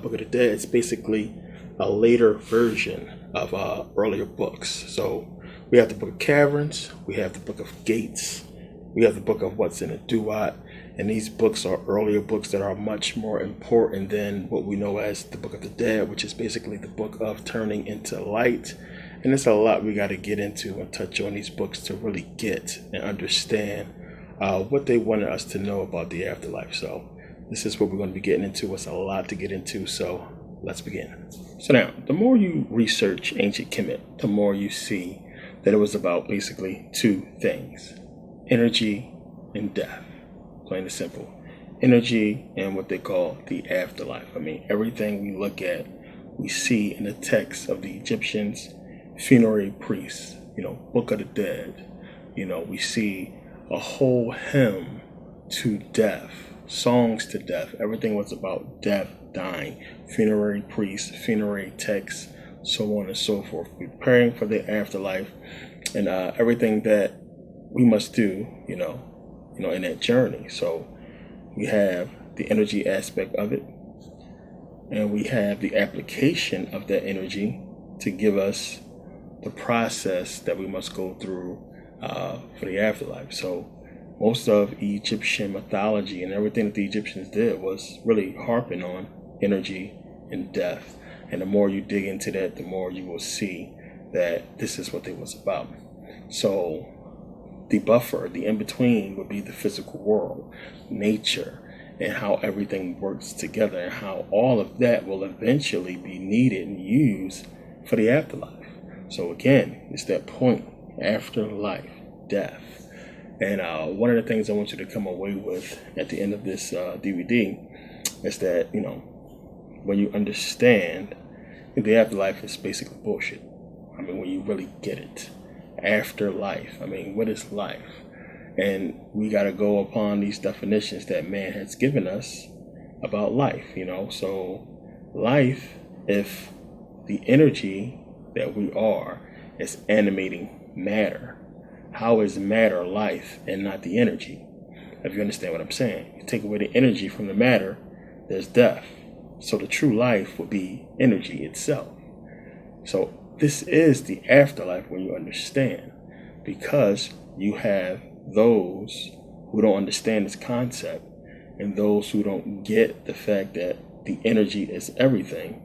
Book of the Dead, it's basically a later version of earlier books. So we have the Book of Caverns, we have the Book of Gates, we have the Book of What's in the Duat, and these books are earlier books that are much more important than what we know as the Book of the Dead, which is basically the book of turning into light. And there's a lot we got to get into and touch on these books to really get and understand what they wanted us to know about the afterlife. So this is what we're going to be getting into. It's a lot to get into, so let's begin. So now, the more you research ancient Kemet, the more you see that it was about basically two things: energy and death. Plain and simple. Energy and what they call the afterlife. I mean, everything we look at, we see in the texts of the Egyptians, funerary priests, Book of the Dead. We see a whole hymn to death, songs to death. Everything was about death, dying, funerary priests, funerary texts, so on and so forth, preparing for the afterlife and everything that we must do, in that journey. So we have the energy aspect of it, and we have the application of that energy to give us the process that we must go through for the afterlife. So most of Egyptian mythology and everything that the Egyptians did was really harping on energy and death. And the more you dig into that, the more you will see that this is what it was about. So the buffer, the in-between, would be the physical world, nature, and how everything works together, and how all of that will eventually be needed and used for the afterlife. So again, it's that point, afterlife, death. And one of the things I want you to come away with at the end of this DVD is that, when you understand the afterlife is basically bullshit. I mean, when you really get it. Afterlife. I mean, what is life? And we got to go upon these definitions that man has given us about life, So life, if the energy that we are is animating matter, how is matter life and not the energy? If you understand what I'm saying. You take away the energy from the matter, there's death. So the true life would be energy itself. So this is the afterlife when you understand, because you have those who don't understand this concept and those who don't get the fact that the energy is everything.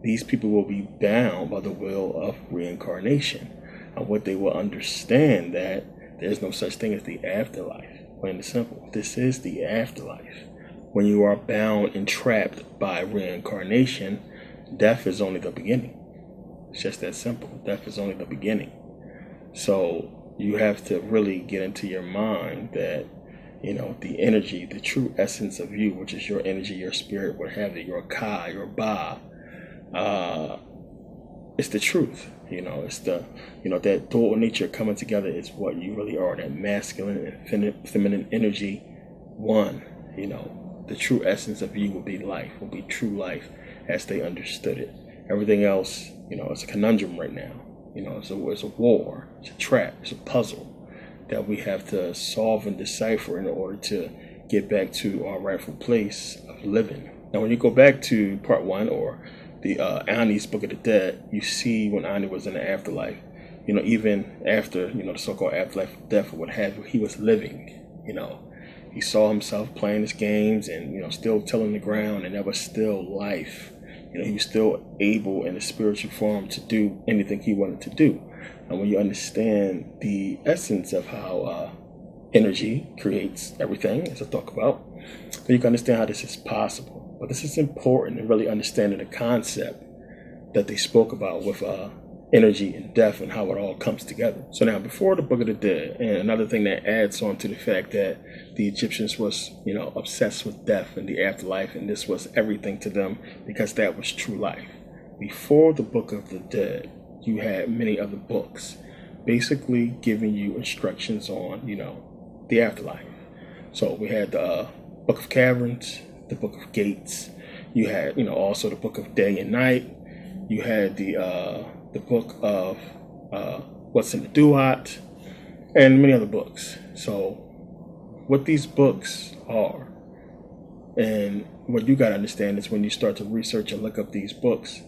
These people will be bound by the will of reincarnation, and what they will understand that there's no such thing as the afterlife. Plain and simple. This is the afterlife. When you are bound and trapped by reincarnation, death is only the beginning. It's just that simple. Death is only the beginning. So you have to really get into your mind that, the energy, the true essence of you, which is your energy, your spirit, what have you, your Ka, your Ba, it's the truth. It's the, that dual nature coming together is what you really are, that masculine and feminine energy, one, the true essence of you will be life, will be true life as they understood it. Everything else, it's a conundrum right now. It's a war, it's a trap, it's a puzzle that we have to solve and decipher in order to get back to our rightful place of living. Now, when you go back to part one, or the Ani's Book of the Dead, you see when Ani was in the afterlife, even after, the so-called afterlife of death or what have you, he was living, He saw himself playing his games and, still tilling the ground, and that was still life. He was still able in the spiritual form to do anything he wanted to do. And when you understand the essence of how energy creates everything, as I talk about, then you can understand how this is possible. But this is important in really understanding the concept that they spoke about with energy and death and how it all comes together. So now, before the Book of the Dead, and another thing that adds on to the fact that the Egyptians was, obsessed with death and the afterlife, and this was everything to them because that was true life. Before the Book of the Dead, you had many other books basically giving you instructions on, the afterlife. So we had the Book of Caverns, the Book of Gates. You had, also the Book of Day and Night. You had the Book of What's in the Duat, and many other books. So what these books are And what you got to understand is when you start to research and look up these books,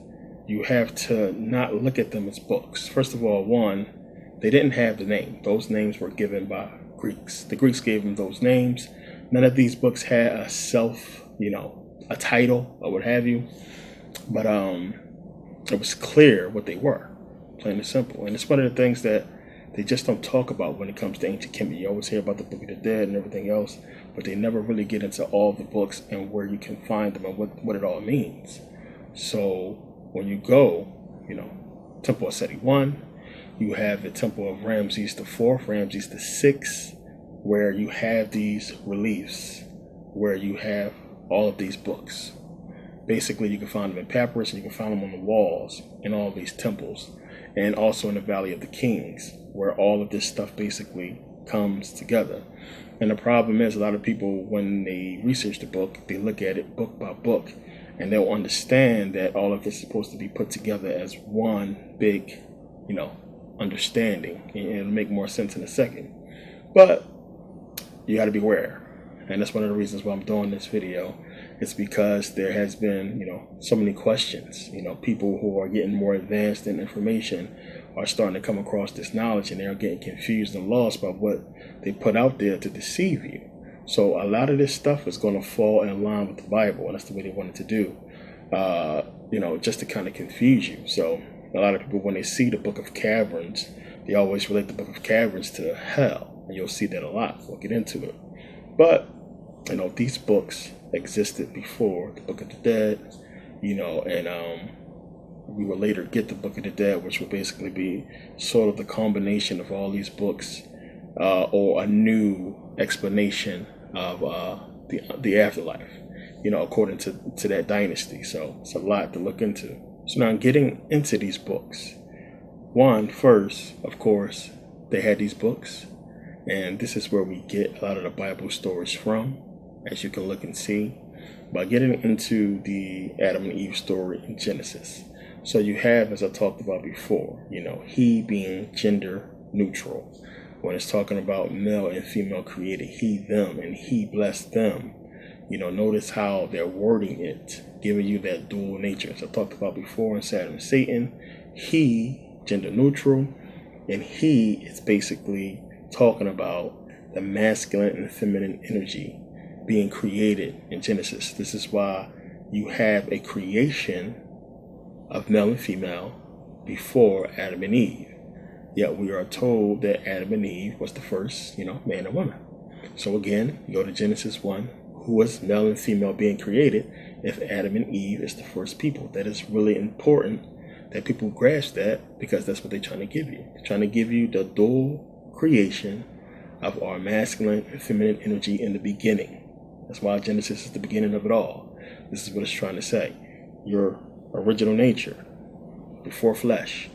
you have to not look at them as books. First of all, one, they didn't have the name. Those names were given by Greeks. The Greeks gave them those names. None of these books had a a title or what have you. But it was clear what they were, plain and simple. And it's one of the things that they just don't talk about when it comes to ancient Kemet. You always hear about the Book of the Dead and everything else, but they never really get into all the books and where you can find them and what it all means. So when you go, Temple of Seti I, you have the Temple of Ramses IV, Ramses VI, where you have these reliefs, where you have all of these books. Basically, you can find them in papyrus, and you can find them on the walls in all these temples, and also in the Valley of the Kings, where all of this stuff basically comes together. And the problem is, a lot of people, when they research the book, they look at it book by book, and they'll understand that all of this is supposed to be put together as one big, understanding, and it'll make more sense in a second. But you got to be aware, and that's one of the reasons why I'm doing this video. It's because there has been, so many questions. People who are getting more advanced in information are starting to come across this knowledge, and they're getting confused and lost by what they put out there to deceive you. So a lot of this stuff is going to fall in line with the Bible, and that's the way they wanted to do, just to kind of confuse you. So a lot of people, when they see the Book of Caverns, they always relate the Book of Caverns to hell, and you'll see that a lot. We'll get into it. But, these books existed before the Book of the Dead, and we will later get the Book of the Dead, which will basically be sort of the combination of all these books, or a new explanation of the afterlife, according to that dynasty. So it's a lot to look into. So now getting into these books, first, of course, they had these books, and this is where we get a lot of the Bible stories from, as you can look and see, by getting into the Adam and Eve story in Genesis. So you have, as I talked about before, he being gender neutral. When it's talking about male and female created, he, them, and he blessed them. Notice how they're wording it, giving you that dual nature. As I talked about before in Saturn and Satan, he, gender neutral, and he is basically talking about the masculine and feminine energy being created in Genesis. This is why you have a creation of male and female before Adam and Eve. Yet we are told that Adam and Eve was the first, man and woman. So again, you go to Genesis 1, who was male and female being created if Adam and Eve is the first people? That is really important that people grasp that, because that's what they're trying to give you. They're trying to give you the dual creation of our masculine and feminine energy in the beginning. That's why Genesis is the beginning of it all. This is what it's trying to say. Your original nature, before flesh,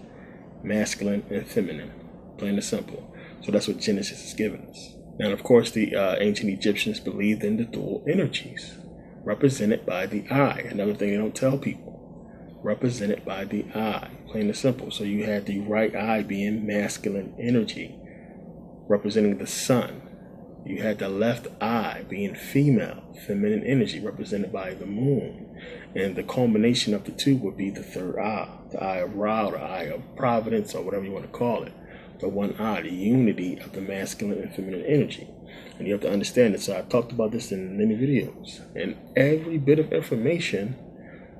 masculine and feminine, plain and simple. So that's what Genesis is giving us. Now, of course, the ancient Egyptians believed in the dual energies, represented by the eye. Another thing they don't tell people, represented by the eye, plain and simple. So you had the right eye being masculine energy, representing the sun. You had the left eye being female, feminine energy, represented by the moon. And the culmination of the two would be the third eye, the eye of Ra, the eye of Providence, or whatever you want to call it. The one eye, the unity of the masculine and feminine energy. And you have to understand it. So I talked about this in many videos. And every bit of information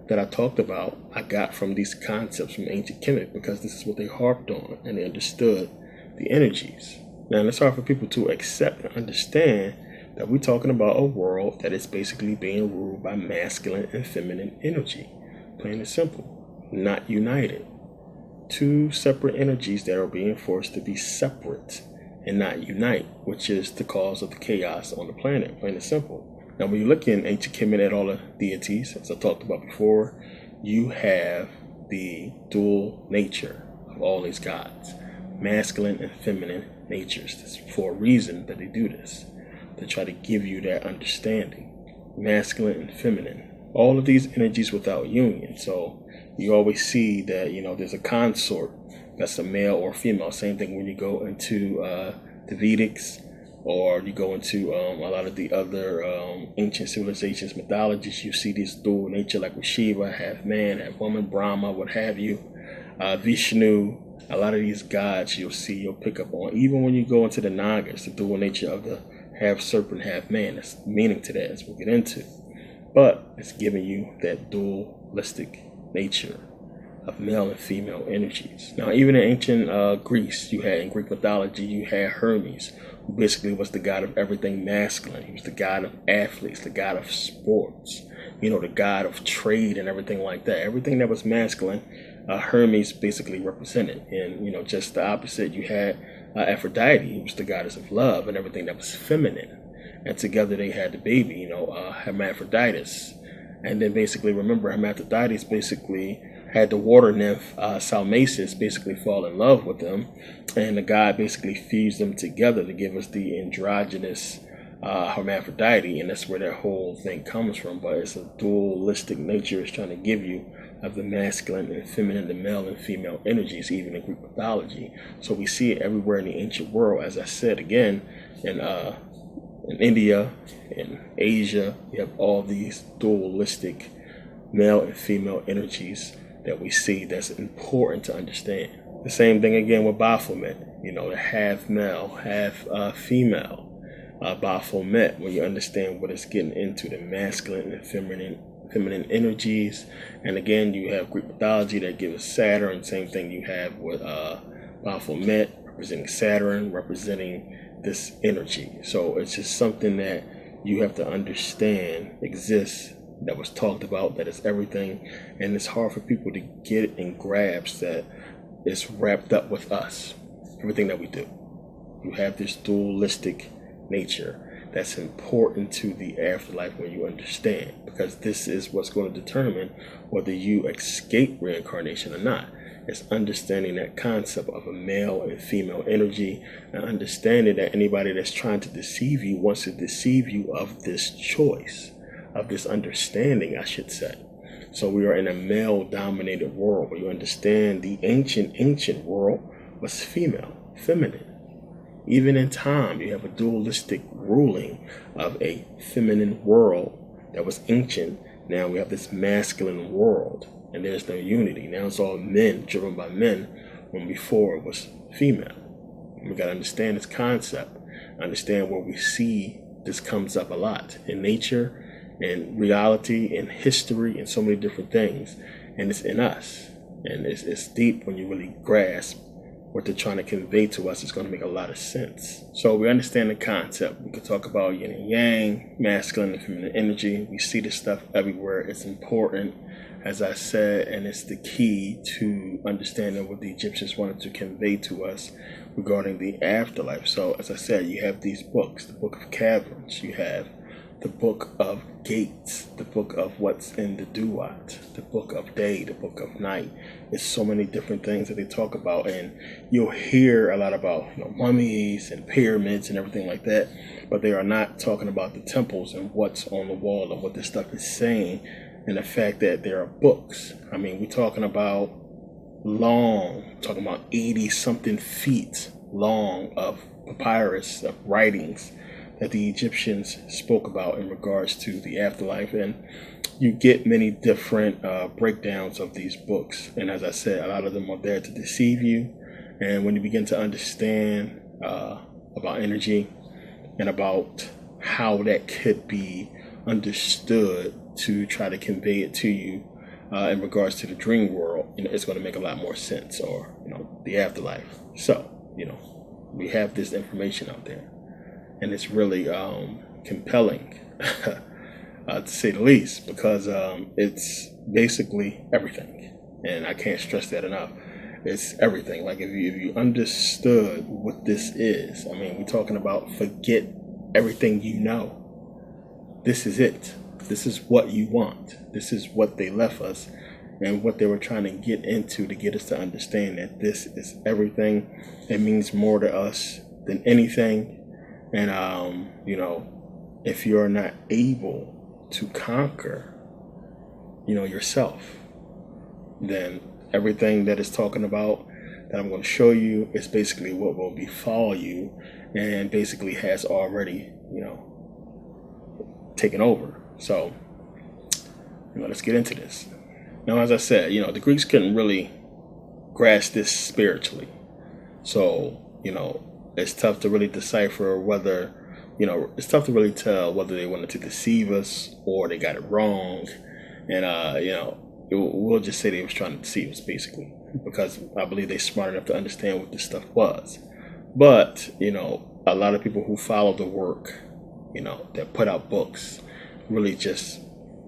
that I talked about, I got from these concepts from ancient Kemet, because this is what they harped on, and they understood the energies. Now, it's hard for people to accept and understand that we're talking about a world that is basically being ruled by masculine and feminine energy. Plain and simple. Not united. Two separate energies that are being forced to be separate and not unite, which is the cause of the chaos on the planet. Plain and simple. Now, when you look in ancient Kemet at all the deities, as I talked about before, you have the dual nature of all these gods. Masculine and feminine natures. That's for a reason that they do this. They try to give you that understanding. Masculine and feminine. All of these energies without union. So you always see that, there's a consort that's a male or female. Same thing when you go into the Vedics, or you go into a lot of the other ancient civilizations, mythologies, you see this dual nature, like with Shiva, half man, half woman, Brahma, what have you, Vishnu. A lot of these gods you'll pick up on. Even when you go into the Nagas, the dual nature of the half serpent, half man, there's meaning to that, as we'll get into. But it's giving you that dualistic nature of male and female energies. Now, even in ancient Greece, in Greek mythology, you had Hermes, who basically was the god of everything masculine. He was the god of athletes, the god of sports, the god of trade and everything like that. Everything that was masculine, Hermes basically represented. And, just the opposite, you had Aphrodite, who was the goddess of love and everything that was feminine. And together they had the baby, Hermaphroditus. And then basically, remember, Hermaphroditus basically had the water nymph Salmacis basically fall in love with them, and the god basically fused them together to give us the androgynous Hermaphrodite, and that's where that whole thing comes from. But it's a dualistic nature it's trying to give you of the masculine and feminine, the male and female energies, even in Greek mythology. So we see it everywhere in the ancient world. As I said again, in India, in Asia, you have all these dualistic male and female energies that we see that's important to understand. The same thing again with Baphomet, the half male, half female. Baphomet, when you understand what it's getting into, the masculine and feminine energies. And again, you have Greek mythology that gives Saturn. Same thing you have with Baphomet, representing Saturn, representing this energy. So it's just something that you have to understand exists, that was talked about, that is everything. And it's hard for people to get and grasp that it's wrapped up with us, everything that we do. You have this dualistic nature that's important to the afterlife when you understand, because this is what's going to determine whether you escape reincarnation or not. It's understanding that concept of a male and female energy, and understanding that anybody that's trying to deceive you wants to deceive you of this choice, of this understanding, I should say. So we are in a male-dominated world where you understand the ancient world was female, feminine. Even in time, you have a dualistic ruling of a feminine world that was ancient. Now we have this masculine world, and there's no unity. Now it's all men, driven by men, when before it was female. We got to understand this concept, understand where we see this comes up a lot in nature, in reality, in history, and so many different things. And it's in us. And it's deep when you really grasp what they're trying to convey to us. It's going to make a lot of sense. So we understand the concept. We could talk about yin and yang, masculine and feminine energy. We see this stuff everywhere. It's important, as I said, and it's the key to understanding what the Egyptians wanted to convey to us regarding the afterlife. So as I said, you have these books, the Book of Caverns, you have the Book of Gates, the Book of What's in the Duat, the Book of Day, the Book of Night. It's so many different things that they talk about, and you'll hear a lot about mummies and pyramids and everything like that, but they are not talking about the temples and what's on the wall and what this stuff is saying, and the fact that there are books. I mean, we're talking about 80 something feet long of papyrus, of writings that the Egyptians spoke about in regards to the afterlife. And you get many different breakdowns of these books. And as I said, a lot of them are there to deceive you. And when you begin to understand about energy and about how that could be understood to try to convey it to you in regards to the dream world, it's going to make a lot more sense, or the afterlife. So we have this information out there, and it's really compelling to say the least, because it's basically everything, and I can't stress that enough. It's everything. Like if you understood what this is, I mean, we're talking about forget everything you know. This is it. This is what you want. This is what they left us, and what they were trying to get into to get us to understand that this is everything. It means more to us than anything. And, if you're not able to conquer, yourself, then everything that is talking about that I'm going to show you is basically what will befall you, and basically has already, taken over. So, let's get into this. Now, as I said, the Greeks couldn't really grasp this spiritually. So, it's tough to really decipher whether, it's tough to really tell whether they wanted to deceive us or they got it wrong. And, we'll just say they was trying to deceive us, basically, because I believe they're smart enough to understand what this stuff was. But, a lot of people who follow the work, that put out books, really just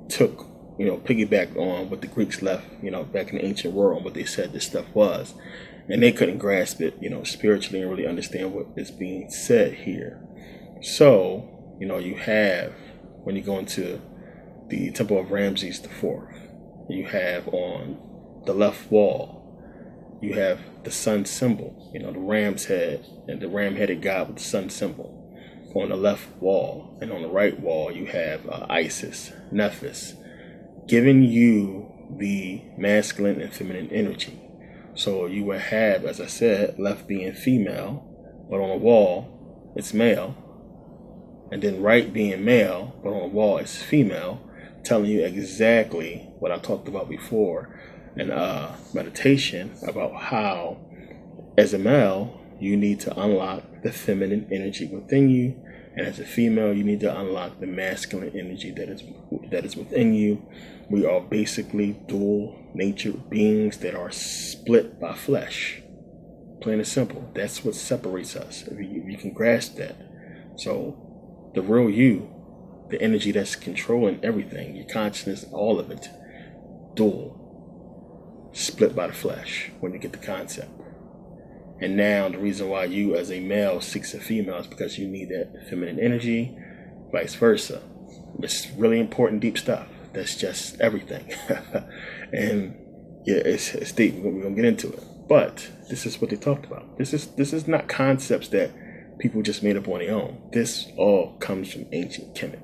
took, piggyback on what the Greeks left, back in the ancient world, what they said this stuff was. And they couldn't grasp it, spiritually, and really understand what is being said here. So, you have, when you go into the Temple of Ramses IV, you have on the left wall, you have the sun symbol, the ram's head, and the ram-headed god with the sun symbol on the left wall. And on the right wall, you have Isis, Nephis, giving you the masculine and feminine energy. So you will have, as I said, left being female, but on the wall, it's male. And then right being male, but on the wall, it's female, telling you exactly what I talked about before in meditation, about how, as a male, you need to unlock the feminine energy within you, and as a female, you need to unlock the masculine energy that is within you. We are basically dual natured beings that are split by flesh. Plain and simple. That's what separates us, if you can grasp that. So the real you, the energy that's controlling everything, your consciousness, all of it, dual, split by the flesh, when you get the concept. And now the reason why you as a male seeks a female is because you need that feminine energy, vice versa. It's really important, deep stuff. That's just everything. And yeah, it's deep. We're going to get into it. But this is what they talked about. This is not concepts that people just made up on their own. This all comes from ancient Kemet.